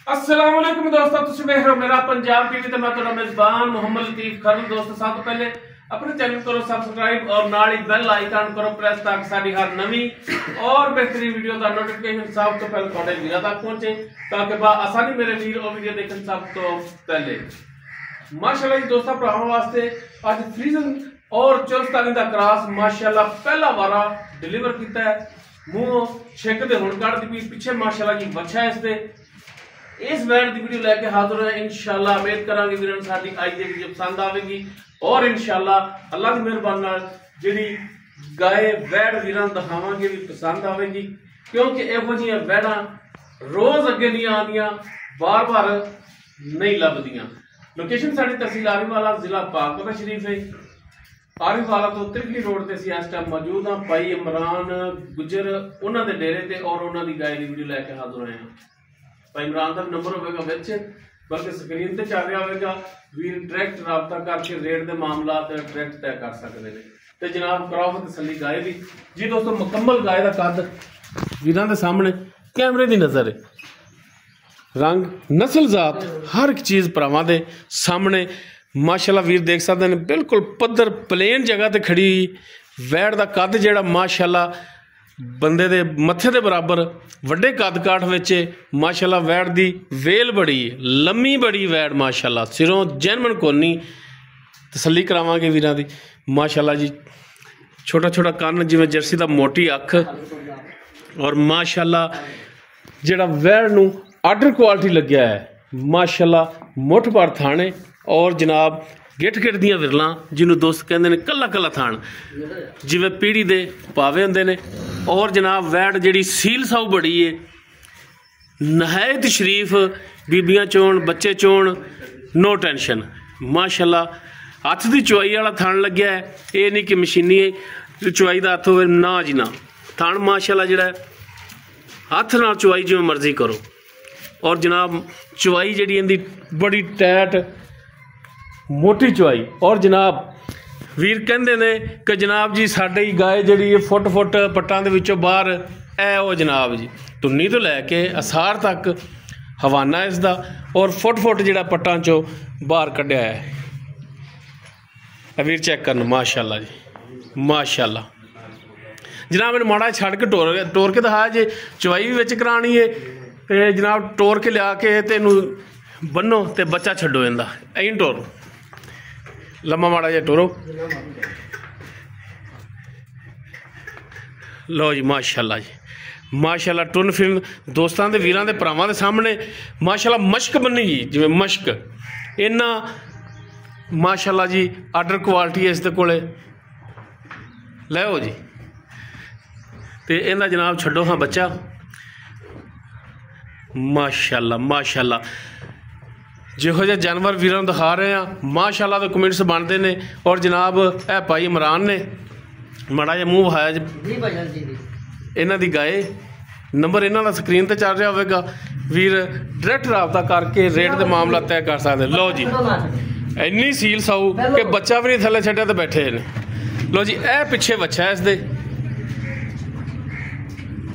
अस्सलाम वालेकुम दोस्तों, तुसीं देख रहे हो मेरा पंजाब टीवी ते मैं तुहाडा मेजबान मोहम्मद लतीफ खरल। दोस्तों सब तो पहले अपने चैनल करो सब्सक्राइब और नाल ही बेल आइकन करो प्रेस ताकि साडी हर नवी और बेहतरीन वीडियो का नोटिफिकेशन सब तो पहले तुहाडे वीरां तक पहुंचे ताकि आसानी मेरे वीर और वीडियो देखन सब तो पहले। माशाल्लाह जी दोस्तों भरावां वास्ते अज फ्रीजन और चुरस्तानी दा क्रॉस माशाल्लाह पहला वारा डिलीवर कीता है। मुंह छिक दे हुण कढदी पई, पिछे माशाल्लाह जी बच्चा है इसदे। इस वैट की वीडियो लेके हाजिर है इंशाल्लाह। उम्मीद करांगे वीरों साडी अज दी वीडियो पसंद आवेगी और इंशाल्लाह अल्लाह की मेहरबानी नाल जिहड़ी गाय वैट वीरां दिखावांगे भी पसंद आवेगी, क्योंकि इहो जिहियां वैड़ां रोज अगे नहीं आंदियां, बार बार नहीं लभदियां। लोकेशन साडी तहसील आरीवाला, जिला पाकपत शरीफ है। आरीवाला तो त्रिखली रोड ते इस टाइम मौजूद हाँ भाई इमरान गुजर उन्हां दे डेरे ते और उन्हां दी गाय दी वीडियो लेके हाजिर होए हां। भाई इमरान का नंबर होगा विच, बल्कि स्क्रीन ते चल रहा होगा। वीर डायरैक्ट राबता करके रेट के मामला डायरैक्ट तय कर सकते हैं। तो जनाब कराओ तसल्ली गाय भी जी। दोस्तों मुकम्मल गाय का कद वीरां दे सामने कैमरे की नज़र है, रंग नस्ल जात हर एक चीज़ भरावां दे सामने माशाल्लाह वीर देख सकते हैं। बिल्कुल पद्धर प्लेन जगह ते खड़ी वैड़ का कद जिहड़ा माशाल्लाह बंदे दे मत्थे दे बराबर वड्डे कद काठ विच माशाल्लाह वैड़ दी वेल बड़ी लम्मी बड़ी वैड़ माशाल्लाह सिरों जैनमन कोनी। तसल्ली करावांगे वीरां दी माशाल्लाह जी। छोटा छोटा कन्न जिवें जर्सी दा मोटी अख और माशाल्लाह जिहड़ा वैड़ नूं आर्डर क्वालिटी लग्या है माशाल्लाह। मुठ भर थाने और जनाब गिठ गिठ दियां विरलां जिन्होंने दोस्त कहते हैं कला कला थान जिवें पीढ़ी दे पावे हुंदे ने। और जनाब वैड़ जिहड़ी सील साऊ बड़ी है नहायत शरीफ, बीबियां चोण बच्चे चोण नो टेंशन माशाल्लाह। हत्थ दी चुआई वाला थान लग्या है, ये नहीं कि मशीनी चुआई दा हत्थ होवे ना जी ना। थान माशाल्लाह जिहड़ा हत्थ नाल चुआई जिवें मर्जी करो। और जनाब चुआई जिहड़ी इहदी बड़ी टैट मोटी चुआई। और जनाब वीर कहते ने कि जनाब जी साडी गाय जिहड़ी फुट फुट पट्टां दे विचों बाहर ऐ ओ जनाब जी धुन्नी तो लैके असार तक हवाना इसदा और फुट फुट जिहड़ा पट्टां चों बाहर कढ़िया है। वीर चेक करन माशाल्लाह जी माशाल्लाह। जनाब इन्हूं माड़ा छड़ के टोर के दिखाया जे चुआई भी विच करानी है ते जनाब टोर के लिया के ते इहनूं बन्नो ते बच्चा छड्डो इहदा ऐं टोरो लम्मा माड़ा जिहा टोरो। लो जी माशाल्लाह जी माशाल्लाह। टुन फिन दोस्तों के वीरां दे भरावां दे सामने माशाल्लाह मश्क बनी जी जिवें मश्क इन्ना माशाल्लाह जी आर्डर क्वालिटी है इस दे कोले। लैओ जी ते इहदा जनाब छड्डो हाँ बच्चा माशाल्लाह माशाल्लाह। जिहो जिहा जानवर वीरां नूं दिखा रहे हैं माशाल्लाह तो कमेंट्स बनते हैं। और जनाब ए भाई इमरान ने माड़ा जिहा मूँह वहाया इन्हां दी गाय नंबर इन्हां दा स्क्रीन ते चल रहा होगा। वीर डायरैक्ट राबता करके रेट दे मामला तय कर सकते। लो जी इन्नी सील साऊ कि बच्चा भी नहीं थले छड्डिया तो बैठे ने। लो जी ए पिछे बच्चा है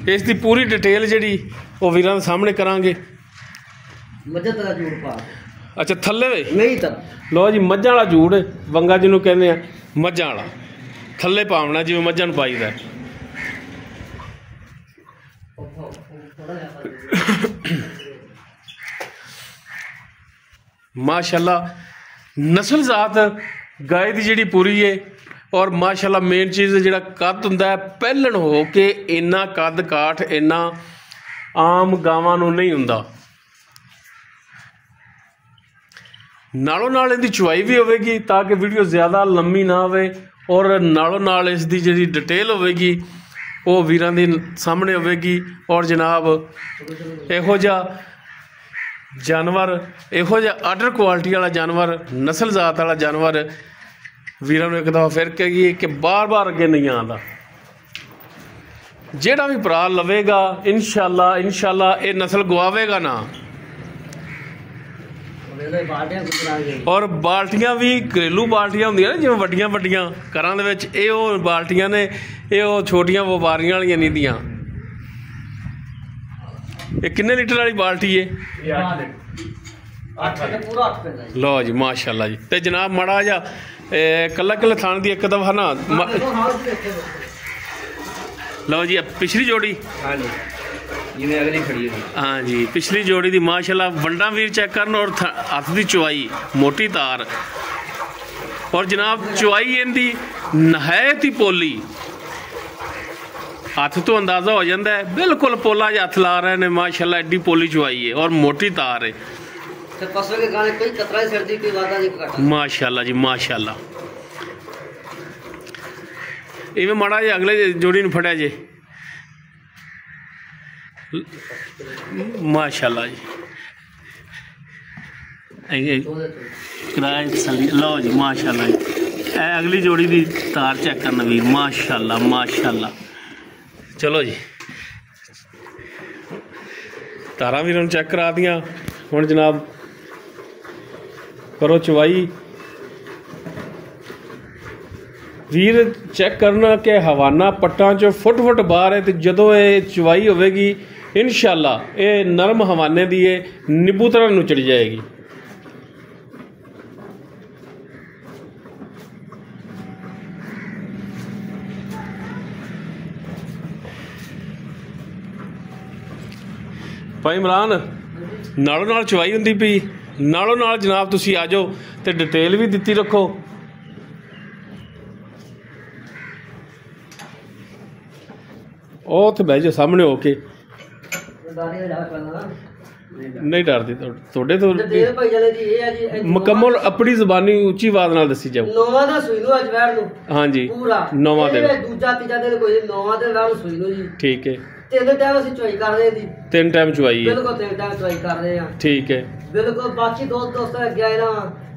इसकी पूरी डिटेल जिहड़ी वो वीरां दे सामने करांगे। अच्छा थले नहीं तर लो जी मझां वाला जूड़ वंगा जिन्होंने कहने मझां वाला थले पावना जिवें मझां नूं पाईदा। माशाल्लाह नस्ल जात गाय की जिहड़ी पूरी है। और माशाल्लाह मेन चीज़ जिहड़ा कद हुंदा है पहलण हो के इन्ना कद काठ इन्ना आम गावां नूं नहीं हुंदा। नालों नाल इहदी चुआई भी होगी ताकि वीडियो ज़्यादा लंबी ना होवे और नालों नाल इसकी जिहड़ी डिटेल होगी वो वीरां दे सामने होगी। और जनाब इहो जिहा जानवर इहो जिहा आर्डर क्वालिटी वाला जानवर नस्ल जात वाला जानवर वीरां नूं एक दफ़ा फिर कहिए कि बार बार अगे नहीं आंदा। जिहड़ा भी भरा लवेगा इंशाल्लाह इंशाल्लाह ये नस्ल गवावेगा ना। और बाल्टियां भी घरेलू बाल्टियां होंदियां ने जिवें वड्डियां वड्डियां घरां दे विच ये ओह बाल्टियां ने ये ओह छोटियां वपारियां वालियां नहीं दियां। ये किन्ने लीटर वाली बाल्टी है? ये 8 लीटर पूरा 8 पैंदा जी। लो जी माशाल्लाह जी। ते जनाब माड़ा जा कल्ला कल्ला थान दी एक दफा ना लो जी पिछली जोड़ी। हाँ जी जिवें अगली खड़ी है। हाँ जी पिछली जोड़ी दी माशाल्लाह वंडा वीर चेक करन और हथ दी चुवाई मोटी तार और जनाब चुवाई इनदी नहायत ही पोली हथ तो अंदाजा हो जाता है बिल्कुल पोला जिहा हथ ला रहे ने माशाल्लाह एडी पोली चुवाई है और मोटी तार है माशाल्लाह जी माशाल्लाह। इवें माड़ा जी अगले जोड़ी नूं फड़िया जे माशाल्लाह जी लो जी माशाल्लाह जी अगली जोड़ी दी तार चेक करना वीर माशाल्लाह माशाल्लाह। चलो जी तारा वीर चेक करा दियां हुण जनाब करो चुवाई वीर चेक करना कि हवाना पट्टां चो फुट बाहर है तो जदों ये चुवाई होगी इंशाल्लाह ये नरम हवाने दी निब्बू तरह नुचड़ जाएगी। भाई इमरान नालों नाल चुवाई हुंदी पई नालों नाल जनाब तुसी आ जाओ तो डिटेल भी दिती रखो। ਉਹ ਤੇ ਬਹਿ ਜਾ ਸਾਹਮਣੇ ਹੋ ਕੇ नहीं डरती ਤੁਹਾਡੇ ਤੋਂ ਦੇਰ ਭਾਈ ਜਾਨੇ ਦੀ ਇਹ ਆ ਜੀ ਮੁਕੰਮਲ ਆਪਣੀ ਜ਼ੁਬਾਨੀ ਉੱਚੀ ਆਵਾਜ਼ ਨਾਲ ਦੱਸੀ ਜਾਓ। ਨੌਵਾਂ ਦਾ ਸੂਈ ਨੂੰ ਅੱਜ ਵੈਰ ਨੂੰ ਹਾਂਜੀ ਪੂਰਾ ਨੌਵਾਂ ਦਿਨ ਦੂਜਾ ਤੀਜਾ ਦਿਨ ਕੋਈ ਨੌਵਾਂ ਦਿਨ ਵੈਰ ਸੂਈ ਨੂੰ ਜੀ ਠੀਕ ਹੈ। ਤਿੰਨ ਟਾਈਮ ਅਸੀਂ ਚੁਆਈ ਕਰਦੇ ਦੀ 3 ਟਾਈਮ ਚੁਆਈ ਹੈ ਬਿਲਕੁਲ 3 ਟਾਈਮ ਚੁਆਈ ਕਰਦੇ ਆ ਠੀਕ ਹੈ ਬਿਲकुल। ਬਾਕੀ ਦੋਸਤਾਂ ਅੱਗੇ ਆਏ ਨਾ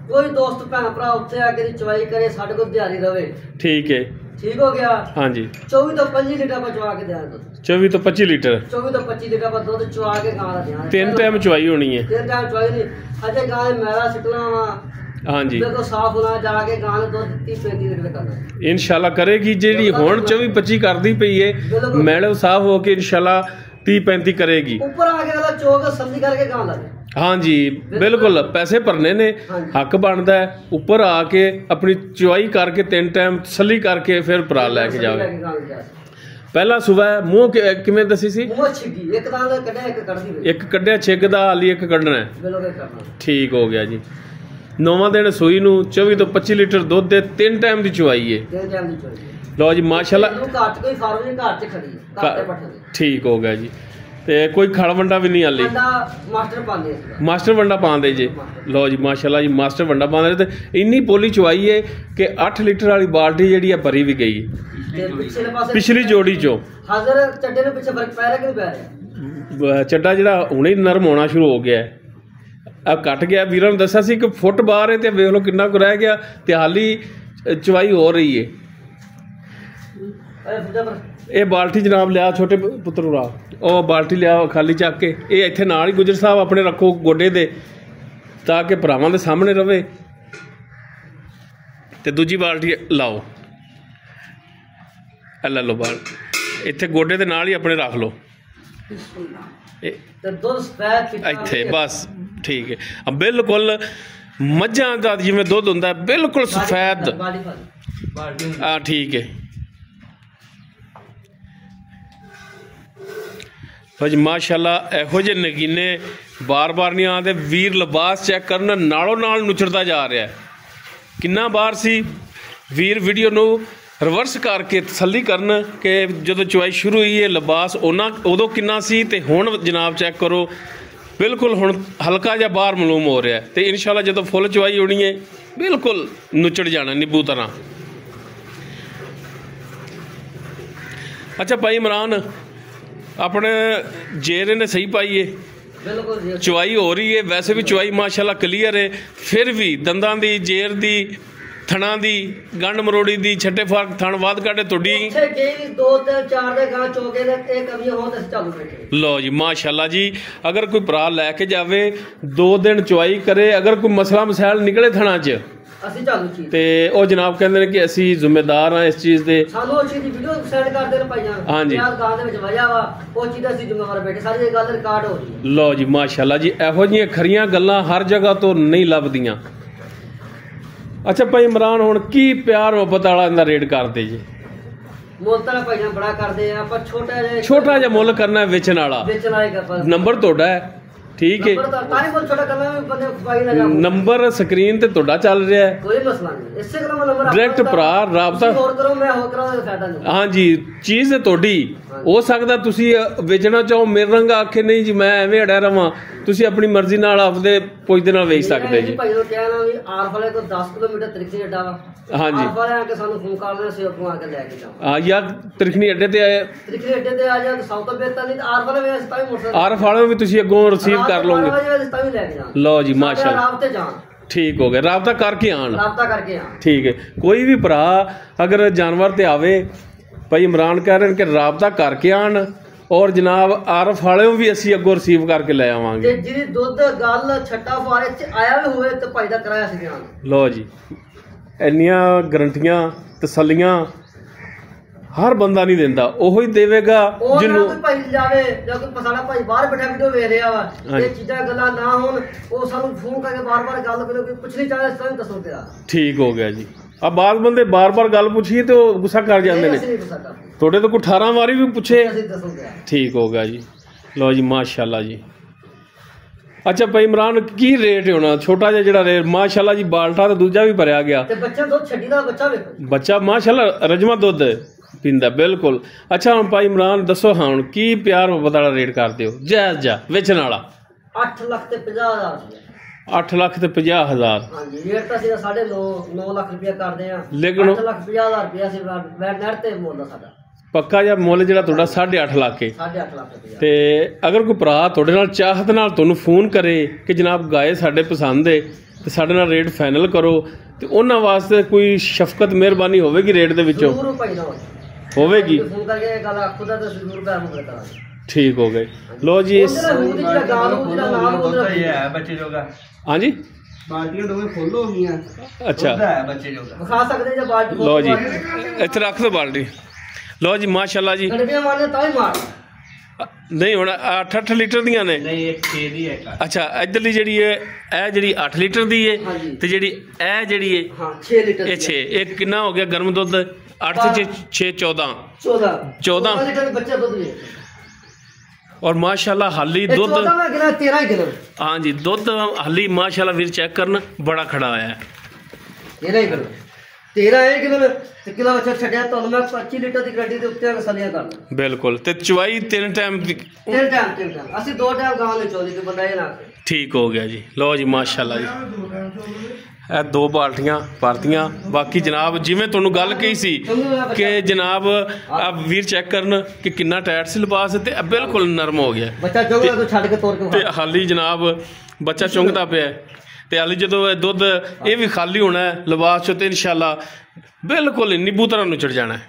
ਕੋਈ ਦੋਸਤ ਭੈਣ ਭਰਾ ਉੱਥੇ ਆ ਕੇ ਦੀ ਚੁਆਈ ਕਰੇ ਸਾਡੇ ਕੋਲ ਦਿਹਾੜੀ ਰਵੇ ਠੀਕ ਹੈ ठीक हो गया। हाँ जी 24 तो 25 लीटर पर चुआ के देना 24 तो 25 लीटर 24 तो 25 लीटर पर दूध चुआ के गां दा देना 3 टाइम चुआई होनी है 3 टाइम चुआई नहीं अजे गां मैला सिटना वा। हाँ जी देखो साफ होना जाके गां ने दूध 30 35 लीटर करना इंशाल्लाह करेगी जेडी हुन 24 25 करदी पई है मैले साफ हो के इंशाल्लाह 30 35 करेगी ऊपर आके अगला चोक सब्जी करके गां ला। हाँ जी बिल्कुल पैसे भरने ने हक बनता है ऊपर आके अपनी चुवाई करके 3 टाइम तसली करके फिर भरा लैके जाओ। पहला सुबह मुँह किवें दसी सी एक कढ़िया छिग दा हाली एक कढ़ना है ठीक हो गया जी। 9वां दिन सूई नूं 24 तो 25 लीटर दुध दे 3 टाइम दी चुवाई है। लो जी माशाल्लाह ठीक हो गया जी। ते कोई खड़ वंडा भी नहीं हाली मास्टर वंडा पाते जे लो जी माशाल्लाह जी मास्टर वंडा पाते ते इन्नी पोली चुवाई है कि 8 लीटर वाली बाल्टी जी भरी भी गई पिछली जोड़ी चो चड्डा जो हुणे नरम होना शुरू हो गया है कट गया वीर ने दसा सी कि फुट बाहर है तो वेख लो किन्ना कुछ रह गया तो हाली चुवाई हो रही है। ये बाल्टी जनाब लिया छोटे पुत्र उरा ओ बाल्टी लिया खाली चक के ये इत्थे नाल ही गुजर साहब अपने रखो गोडे दे ताकि भरावां दे सामने रवे ते दूजी बाल्टी लाओ ले लो बाल इत्थे गोडे दे नाल ही अपने रख लो इत्थे बस ठीक है। अब बिल्कुल मझां दा जिवें दुध हुंदा बिल्कुल सफेद हाँ ठीक है भाजी माशाल्लाह इहो जे नगीने बार बार नहीं आते वीर लिबास चेक करना नालों नाल नुचड़ता जा रहा है किन्ना बार सी वीर वीडियो नू रिवर्स करके तसली करन कि जदों चुवाई शुरू हुई है लिबास उदों किन्ना सी ते हुण जनाब चेक करो बिल्कुल हुण हल्का जिहा बाहर मालूम हो रहा है तो इंशाल्लाह जदों फुल चुवाई होनी है बिल्कुल नुचड़ जाना निब्बू तरह। अच्छा भाई इमरान अपने जेर ने सही पाई है चुवाई हो रही है वैसे भी चुवाई माशाल्लाह क्लीयर है फिर भी दंदां दी जेर दी थणा दी गंढ मरोड़ी दी छट्टे फर्क थण वध काटे तुडी लो जी माशाल्लाह जी। अगर कोई भरा लैके जावे 2 दिन चुवाई करे अगर कोई मसला मसैल निकले थणा च ਅਸੀਂ ਚਾਲੂ ਚੀਜ਼ ਤੇ ਉਹ ਜਨਾਬ ਕਹਿੰਦੇ ਨੇ ਕਿ ਅਸੀਂ ਜ਼ਿੰਮੇਦਾਰ ਹਾਂ ਇਸ ਚੀਜ਼ ਦੇ, ਸਾਨੂੰ ਉਹ ਚੀਜ਼ ਦੀ ਵੀਡੀਓ ਸੈਂਡ ਕਰਦੇ ਨੇ ਭਾਈਆਂ। ਹਾਂਜੀ ਯਾਰ ਗਾਂ ਦੇ ਵਿੱਚ ਵਜ੍ਹਾ ਵਾ ਉਹ ਚੀਜ਼ ਅਸੀਂ ਜ਼ਿੰਮੇਵਾਰ ਬੈਠੇ, ਸਾਰੀ ਇਹ ਗੱਲ ਰਿਕਾਰਡ ਹੋ ਰਹੀ ਹੈ। ਲਓ ਜੀ ਮਾਸ਼ਾਅੱਲਾ ਜੀ, ਇਹੋ ਜਿਹੀਆਂ ਖਰੀਆਂ ਗੱਲਾਂ ਹਰ ਜਗ੍ਹਾ ਤੋਂ ਨਹੀਂ ਲੱਭਦੀਆਂ। ਅੱਛਾ ਭਾਈ ਇਮਰਾਨ, ਹੁਣ ਕੀ ਪਿਆਰ ਮੁਹੱਬਤ ਵਾਲਾ ਇਹਦਾ ਰੇਟ ਕਰਦੇ ਜੀ? ਮੁੱਲ ਤਾਂ ਭਾਈਆਂ ਬੜਾ ਕਰਦੇ ਆ, ਆਪਾਂ ਛੋਟਾ ਜਿਹਾ ਮੁੱਲ ਕਰਨਾ ਵੇਚਣ ਵਾਲਾ। ਵੇਚਣ ਵਾਲੇ ਦਾ ਨੰਬਰ ਤੁਹਾਡਾ ਹੈ, ਠੀਕ ਹੈ, ਨੰਬਰ ਸਕਰੀਨ ਤੇ ਤੁਹਾਡਾ ਚੱਲ ਰਿਹਾ ਹੈ, ਕੋਈ ਮਸਲਾ ਨਹੀਂ, ਇਸੇ ਤਰ੍ਹਾਂ ਨੰਬਰ ਡਾਇਰੈਕਟ ਭਰਾ ਰਾਬਤਾ ਹੋਰ ਕਰੋ, ਮੈਂ ਹੋਰ ਕਰਾਂ ਦਾ ਫਾਇਦਾ ਨਹੀਂ। ਹਾਂਜੀ, ਚੀਜ਼ ਹੈ ਤੁਹਾਡੀ, ਹੋ ਸਕਦਾ ਤੁਸੀਂ ਵੇਚਣਾ ਚਾਹੋ, ਮੇਰੇ ਰੰਗ ਆਖੇ ਨਹੀਂ ਜੀ ਮੈਂ ਐਵੇਂ ਅੜਿਆ ਰਵਾਂ, ਤੁਸੀਂ ਆਪਣੀ ਮਰਜ਼ੀ ਨਾਲ ਆਪਦੇ ਪੁੱਛਦੇ ਨਾਲ ਵੇਚ ਸਕਦੇ ਜੀ। ਭਾਈ ਨੂੰ ਕਿਹਾ ਨਾ ਵੀ ਆਰਫ ਵਾਲੇ ਤੋਂ 10 ਕਿਲੋਮੀਟਰ ਤ੍ਰਿਖਣੀ ਅੱਡਾ ਵਾ, ਹਾਂਜੀ ਆਰਫ ਵਾਲੇ ਆ ਕੇ ਸਾਨੂੰ ਫੋਨ ਕਰਦੇ, ਅਸੀਂ ਅੱਗੋਂ ਆ ਕੇ ਲੈ ਕੇ ਜਾਵਾਂ। ਹਾਂ ਯਾਰ, ਤ੍ਰਿਖਣੀ ਅੱਡੇ ਤੇ ਆਏ, ਤ੍ਰਿਖਣੀ ਅੱਡੇ ਤੇ ਆ ਜਾ ਸਭ ਤੋਂ ਬਿਹਤਰ, ਨਹੀਂ ਆਰਫ ਵਾਲੇ ਵੇ ਤਾਂ ਵੀ ਮੋਟਰਸਾਈਕਲ ਆਰਫ ਵਾਲੇ ਵੀ ਤੁਸੀਂ ਅੱਗੋਂ ਰਿਸੀਵ ਕਰ ਲਓਗੇ। ਲਓ ਜੀ ਮਾਸ਼ਾਅੱਲਾ, ਰਾਬਤੇ ਜਾਣ, ਠੀਕ ਹੋ ਗਿਆ, ਰਾਬਤਾ ਕਰਕੇ ਆਣ, ਰਾਬਤਾ ਕਰਕੇ ਆਣ, ਠੀਕ ਹੈ। ਕੋਈ ਵੀ ਭਰਾ ਅਗਰ ਜਾਨਵਰ ਤੇ ਆਵੇ, ਭਾਈ ਇਮਰਾਨ ਕਹਿ ਰਹੇ ਨੇ ਕਿ ਰਾਬਤਾ ਕਰਕੇ ਆਣ, ਔਰ ਜਨਾਬ ਆਰਫ ਵਾਲਿਓ ਵੀ ਅਸੀਂ ਅੱਗੋਂ ਰਿਸੀਵ ਕਰਕੇ ਲੈ ਆਵਾਂਗੇ। ਤੇ ਜਿਹਦੀ ਦੁੱਧ ਗੱਲ ਛੱਟਾ ਫਾਰੇ ਚ ਆਇਆ ਵੀ ਹੋਵੇ ਤੇ ਭਾਈ ਦਾ ਕਰਾਇਆ ਸੀ ਜਾਨ। ਲਓ ਜੀ, ਇੰਨੀਆਂ ਗਰੰਟੀਆਂ ਤਸੱਲੀਆਂ ਹਰ ਬੰਦਾ ਨਹੀਂ ਦਿੰਦਾ, ਉਹੀ ਦੇਵੇਗਾ ਜਿਹਨੂੰ ਭਾਈ ਜਾਵੇ। ਜਾਂ ਕੋਈ ਪਸਾਣਾ ਭਾਈ ਬਾਹਰ ਬੈਠਾ ਵੀਡੀਓ ਵੇਖ ਰਿਹਾ ਵਾ, ਇਹ ਚੀਜ਼ਾਂ ਗੱਲਾਂ ਨਾ ਹੋਣ, ਉਹ ਸਾਨੂੰ ਫੋਨ ਕਰਕੇ ਬਾਰ-ਬਾਰ ਗੱਲ ਕਰੋ, ਕਿ ਪੁੱਛਣੀ ਚਾਹੇ ਇਸ ਤਰ੍ਹਾਂ ਦੱਸੋ ਤੇ। ਠੀਕ ਹੋ ਗਿਆ ਜੀ। ਆ ਬਾਅਦ ਬੰਦੇ ਬਾਰ-ਬਾਰ ਗੱਲ ਪੁੱਛੀਏ ਤੇ ਉਹ ਗੁੱਸਾ ਕਰ ਜਾਂਦੇ ਨੇ, ਤੁਹਾਡੇ ਤੋਂ ਕੋਈ 18 ਵਾਰੀ ਵੀ ਪੁੱਛੇ, ਠੀਕ ਹੋ ਗਿਆ ਜੀ। ਲਓ ਜੀ ਮਾਸ਼ਾਅੱਲਾ ਜੀ। ਅੱਛਾ ਭਾਈ ਇਮਰਾਨ, ਕੀ ਰੇਟ ਹੋਣਾ ਛੋਟਾ ਜਿਹਾ ਜਿਹੜਾ ਰੇਟ? ਮਾਸ਼ਾਅੱਲਾ ਜੀ, ਬਾਲਟਾ ਤੇ ਦੂਜਾ ਵੀ ਭਰਿਆ ਗਿਆ, ਤੇ ਬੱਚਾ ਦੁੱਧ ਛੱਡੀ ਦਾ ਬੱਚਾ ਵੇਖੋ, ਬੱਚਾ ਮਾਸ਼ਾਅੱਲਾ ਰਜਮਾ ਦੁੱਧ ਪੀਂਦਾ ਬਿਲਕੁਲ। ਅੱਛਾ ਹੁਣ ਭਾਈ ਇਮਰਾਨ ਦੱਸੋ, ਹਾਂ ਹੁਣ ਕੀ ਪਿਆਰ ਮੁਹੱਬਤ ਵਾਲਾ ਰੇਟ ਕਰਦੇ ਹੋ ਜਾਇਜ਼ ਜਾ ਵੇਚਣ ਵਾਲਾ? 8,50,000 8,50,000। ਹਾਂਜੀ, ਰੇਟ ਤਾਂ ਅਸੀਂ 9.5 ਲੱਖ ਰੁਪਇਆ ਕਰਦੇ ਆ, ਲੇਕਿਨ 8,50,000 ਰੁਪਇਆ ਅਸੀਂ ਨੈਟ ਤੇ ਮੁੱਲ ਸਾਡਾ ਪੱਕਾ ਜਿਹਾ ਮੁੱਲ ਜਿਹੜਾ ਤੁਹਾਡਾ 8.5 ਲੱਖ ਹੈ। 8.5 ਲੱਖ ਰੁਪਇਆ। ਤੇ ਅਗਰ ਕੋਈ ਭਰਾ ਤੁਹਾਡੇ ਨਾਲ ਚਾਹਤ ਨਾਲ ਤੁਹਾਨੂੰ ਫੋਨ ਕਰੇ ਕਿ ਜਨਾਬ ਗਾਏ ਸਾਡੇ ਪਸੰਦ ਹੈ ਤੇ ਸਾਡੇ ਨਾਲ ਰੇਟ ਫਾਈਨਲ ਕਰੋ, ਤੇ ਉਹਨਾਂ ਵਾਸਤੇ ਕੋਈ ਸ਼ਫਕਤ ਮਿਹਰਬਾਨੀ ਹੋਵੇਗੀ ਰੇਟ ਦੇ ਵਿੱਚੋਂ? ਜ਼ਰੂਰ ਭਾਈ ਨਾ ਹੋਵੇਗੀ, ਫੋਨ ਕਰਕੇ ਗੱਲ ਆਖੋ ਦਾ ਤੇ ਜ਼ਰੂਰ ਕਰ ਮੁਕਰ ਕਰਾਂਗੇ। ਠੀਕ ਹੋ ਗਏ। ਲੋ ਜੀ, ਬੱਚੇ ਜੋਗਾ, ਹਾਂਜੀ ਬਾਲਟੀਆਂ ਦੋਵੇਂ ਫੁੱਲ ਹੋ ਗਈਆਂ। ਅੱਛਾ, ਬੱਚੇ ਜੋਗਾ ਵਿਖਾ ਸਕਦੇ ਜੇ ਬਾਲਟੀ। ਲੋ ਜੀ, ਇੱਥੇ ਰੱਖ ਦਿਓ ਬਾਲਟੀ। ਲੋ ਜੀ ਮਾਸ਼ਾਅੱਲਾ ਜੀ, ਗੜਬੀਆਂ ਮਾਰਦੇ ਤਾਂ ਹੀ ਮਾਰ ਨਹੀਂ ਹੁਣ 8 ਲੀਟਰ ਦੀਆਂ ਨੇ? ਨਹੀਂ, ਇੱਕ 6 ਦੀ ਹੈ। ਅੱਛਾ, ਇਧਰਲੀ ਜਿਹੜੀ ਹੈ ਇਹ ਜਿਹੜੀ 8 ਲੀਟਰ ਦੀ ਹੈ, ਤੇ ਜਿਹੜੀ ਇਹ ਜਿਹੜੀ ਹੈ ਹਾਂ 6 ਲੀਟਰ ਇਹ 6। ਇਹ ਕਿੰਨਾ ਹੋ ਗਿਆ ਗਰਮ ਦੁੱਧ? 8 ਤੇ 6 14 ਲੀਟਰ ਬੱਚਾ ਦੁੱਧ ਦੇ। ਔਰ ਮਾਸ਼ਾਅੱਲਾ ਹਾਲੀ ਦੁੱਧ 13 ਕਿਲੋ। ਹਾਂਜੀ, ਦੁੱਧ ਹਾਲੀ ਮਾਸ਼ਾਅੱਲਾ ਵੀਰ ਚੈੱਕ ਕਰਨ ਬੜਾ ਖੜਾ ਆਇਆ ਹੈ। 13 ਕਿਲੋ 13 ਕਿਲੋ ਤੇ ਕਿਲੋ ਬੱਚਾ ਛੱਡਿਆ ਤੁਹਾਨੂੰ ਮੈਂ 25 ਲੀਟਰ ਦੀ ਗੱਡੀ ਦੇ ਉੱਤੇ ਗਸਲੀਆਂ ਕਰਦਾ। ਬਿਲਕੁਲ, ਤੇ ਚਵਾਈ 3 ਟਾਈਮ ਅਸੀਂ 2 ਟਾਈਮ ਗਾਂ ਨੂੰ ਚੋਲੀ ਤੇ ਬੰਦਾ ਇਹ ਨਾ। ਠੀਕ ਹੋ ਗਿਆ ਜੀ। ਲਓ ਜੀ ਮਾਸ਼ਾਅੱਲਾ ਜੀ, ਇਹ 2 ਬਾਲਟੀਆਂ ਭਰਤੀਆਂ। ਬਾਕੀ ਜਨਾਬ ਜਿਵੇਂ ਤੁਹਾਨੂੰ ਗੱਲ ਕਹੀ ਸੀ ਕਿ ਜਨਾਬ ਆ ਵੀਰ ਚੈੱਕ ਕਰਨ ਕਿ ਕਿੰਨਾ ਟਾਈਟ ਸੀ ਲਿਬਾਸ, ਤੇ ਬਿਲਕੁਲ ਨਰਮ ਹੋ ਗਿਆ ਬੱਚਾ, ਛੱਡ ਕੇ ਤੋੜ ਕੇ। ਤੇ ਹਾਲੀ ਜਨਾਬ ਬੱਚਾ ਚੁੰਗਦਾ ਪਿਆ, ਤੇ ਹਾਲੀ ਜਦੋਂ ਇਹ ਦੁੱਧ ਇਹ ਵੀ ਖਾਲੀ ਹੋਣਾ ਹੈ ਲਿਬਾਸ ਚੋਂ, ਤੇ ਇਨਸ਼ਾਅੱਲਾ ਬਿਲਕੁਲ ਨਿੰਬੂ ਤਰ੍ਹਾਂ ਨੁਚੜ ਜਾਣਾ ਹੈ।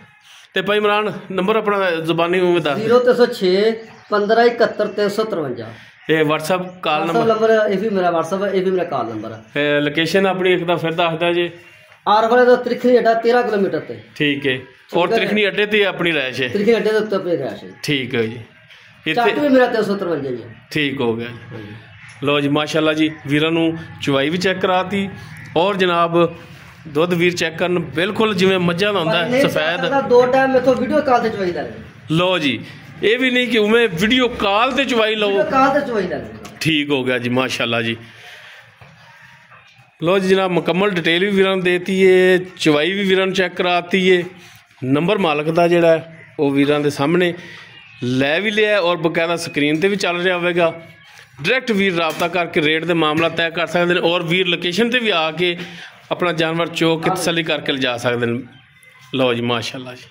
ਤੇ ਭਾਈ ਇਮਰਾਨ ਨੰਬਰ ਆਪਣਾ ਜ਼ੁਬਾਨੀ ਉਵੇਂ ਦੱਸ। 0306 15 71 353। ਇਹ WhatsApp ਕਾਲ ਨੰਬਰ? ਇਹ ਵੀ ਮੇਰਾ WhatsApp ਹੈ, ਇਹ ਵੀ ਮੇਰਾ ਕਾਲ ਨੰਬਰ ਹੈ। ਲੋਕੇਸ਼ਨ ਆਪਣੀ ਇੱਕ ਤਾਂ ਫਿਰ ਦੱਸਦਾ ਜੀ। ਆਰ ਵਾਲੇ ਤੋਂ ਤ੍ਰਿਖਣੀ ਅੱਡਾ 13 ਕਿਲੋਮੀਟਰ ਤੇ। ਠੀਕ ਹੈ, ਔਰ ਤ੍ਰਿਖਣੀ ਅੱਡੇ ਤੇ ਆਪਣੀ ਰਹਿਸ਼ ਹੈ? ਤ੍ਰਿਖਣੀ ਅੱਡੇ ਦੇ ਉੱਤੇ ਆਪਣੀ ਰਹਿਸ਼ ਹੈ। ਠੀਕ ਹੈ ਜੀ। ਇੱਥੇ ਵੀ ਮੇਰਾ 353 ਜੀ। ਠੀਕ ਹੋ ਗਿਆ। ਲਓ ਜੀ ਮਾਸ਼ਾਅੱਲਾ ਜੀ, ਵੀਰਾਂ ਨੂੰ ਚਵਾਈ ਵੀ ਚੈੱਕ ਕਰਾਤੀ, ਔਰ ਜਨਾਬ ਦੁੱਧ ਵੀਰ ਚੈੱਕ ਕਰਨ ਬਿਲਕੁਲ ਜਿਵੇਂ ਮੱਝਾਂ ਦਾ ਹੁੰਦਾ ਸਫੈਦ। 2 ਟਾਈਮ ਮੇਥੋਂ ਵੀਡੀਓ ਕਾਲ ਤੇ ਚਵਾਈ ਲੈ। ਲਓ ਜੀ, ਇਹ ਵੀ ਨਹੀਂ ਕਿ ਉਵੇਂ ਵੀਡੀਓ ਕਾਲ ਤੇ ਚਵਾਈ ਲਓ, ਕਾਲ ਤੇ ਚਵਾਈ ਲੈ। ਠੀਕ ਹੋ ਗਿਆ ਜੀ ਮਾਸ਼ਾਅੱਲਾ ਜੀ। ਲਓ ਜੀ ਜਨਾਬ, ਮੁਕੰਮਲ ਡਿਟੇਲ ਵੀ ਵੀਰਾਂ ਨੂੰ ਦੇਤੀ ਹੈ, ਚਵਾਈ ਵੀ ਵੀਰਾਂ ਨੂੰ ਚੈੱਕ ਕਰਾਤੀ ਹੈ। ਨੰਬਰ ਮਾਲਕ ਦਾ ਜਿਹੜਾ ਉਹ ਵੀਰਾਂ ਦੇ ਸਾਹਮਣੇ ਲੈ ਵੀ ਲਿਆ, ਔਰ ਬਕਾਇਦਾ ਸਕਰੀਨ ਤੇ ਵੀ ਚੱਲ ਰਿਹਾ ਹੋਵੇਗਾ। ਡਾਇਰੈਕਟ ਵੀਰ ਰਾਬਤਾ ਕਰਕੇ ਰੇਟ ਦੇ ਮਾਮਲਾ ਤੈਅ ਕਰ ਸਕਦੇ ਨੇ, ਔਰ ਵੀਰ ਲੋਕੇਸ਼ਨ ਤੇ ਵੀ ਆ ਕੇ ਆਪਣਾ ਜਾਨਵਰ ਚੋਕ ਕੇ ਤਸੱਲੀ ਕਰਕੇ ਲਿਜਾ ਸਕਦੇ ਨੇ। ਲਓ ਜੀ ਮਾਸ਼ਾਅੱਲਾ ਜੀ,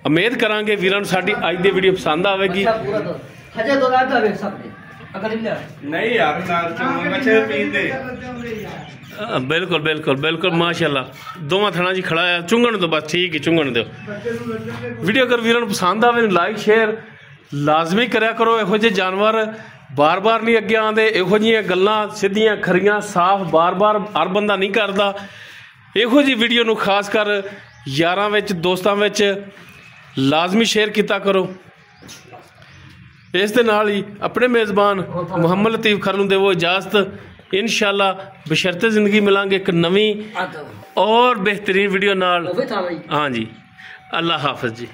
ਉਮੀਦ ਕਰਾਂਗੇ ਵੀਰਾਂ ਨੂੰ ਸਾਡੀ ਅੱਜ ਦੀ ਵੀਡੀਓ ਪਸੰਦ ਆਵੇਗੀ। ਹਜੇ 2 ਰਾਤ ਦਾ ਵੇਖ ਸਕਦੇ ਨਹੀਂ ਯਾਰ, ਨਾਲ ਬੱਚੇ ਪੀਂਦੇ। ਬਿਲਕੁਲ ਬਿਲਕੁਲ ਬਿਲਕੁਲ ਮਾਸ਼ਾਅੱਲਾ, ਦੋਵਾਂ ਥਣਾ ਜੀ ਖੜਾ ਆ, ਚੁੰਗਣ ਤੋਂ ਬਸ ਠੀਕ ਹੈ, ਚੁੰਗਣ ਦਿਓ। ਵੀਡੀਓ ਅਗਰ ਵੀਰਾਂ ਨੂੰ ਪਸੰਦ ਆਵੇ ਲਾਈਕ ਸ਼ੇਅਰ ਲਾਜ਼ਮੀ ਕਰਿਆ ਕਰੋ। ਇਹੋ ਜਿਹੇ ਜਾਨਵਰ ਬਾਰ-ਬਾਰ ਨਹੀਂ ਅੱਗੇ ਆਉਂਦੇ। ਇਹੋ ਜਿਹੀਆਂ ਗੱਲਾਂ ਸਿੱਧੀਆਂ ਖਰੀਆਂ ਸਾਫ਼ ਬਾਰ-ਬਾਰ ਹਰ ਬੰਦਾ ਨਹੀਂ ਕਰਦਾ। ਇਹੋ ਜਿਹੀ ਵੀਡੀਓ ਨੂੰ ਖਾਸ ਕਰ ਯਾਰਾਂ ਵਿੱਚ ਦੋਸਤਾਂ ਵਿੱਚ ਲਾਜ਼ਮੀ ਸ਼ੇਅਰ ਕੀਤਾ ਕਰੋ। ਇਸ ਦੇ ਨਾਲ ਹੀ ਆਪਣੇ ਮੇਜ਼ਬਾਨ ਮੁਹੰਮਦ ਲਤੀਫ ਖਰ ਨੂੰ ਦੇਵੋ ਇਜਾਜ਼ਤ। इंशाअल्लाह बशर्ते ज़िंदगी मिलांगे एक नवी और बेहतरीन वीडियो नाल। हाँ जी, अल्लाह हाफिज़ जी।